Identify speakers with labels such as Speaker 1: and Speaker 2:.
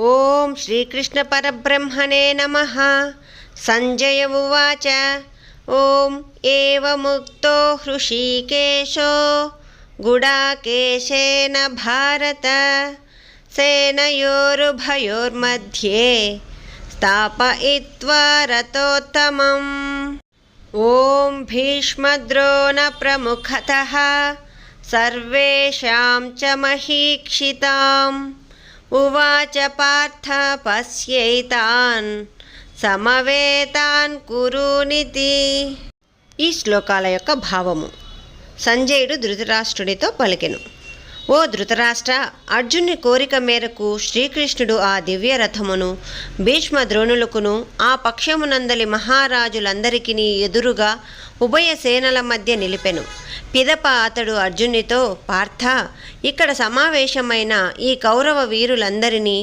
Speaker 1: ఓం శ్రీకృష్ణపరబ్రహ్మణే నమః. సంజయ ఉవాచ ఓం ఏవముక్తో హృషీకేశో గుడాకేశేన భారత సేనయోరుభయోర్मध्ये స్థాపయిత్వా రథోత్తమం. ఓం భీష్మద్రోణ ప్రముఖతః సర్వేషాం చ మహీక్షితాం ఉవాచ పార్థ పశ్యైతాన్ సమవేతాన్ కురునితి. ఈ శ్లోకాల యొక్క భావము. సంజయుడు ధృతరాష్ట్రుడితో పలికెను. ఓ ధృతరాష్ట్ర, అర్జునుని కోరిక మేరకు శ్రీకృష్ణుడు ఆ దివ్య రథమును భీష్మ ద్రోణులకును ఆ పక్షమునందలి మహారాజులందరికీ ఎదురుగా ఉభయ సేనల మధ్య నిలిపెను. పిదప అతడు అర్జునునితో, పార్థ, ఇక్కడ సమావేశమైన ఈ కౌరవ వీరులందరినీ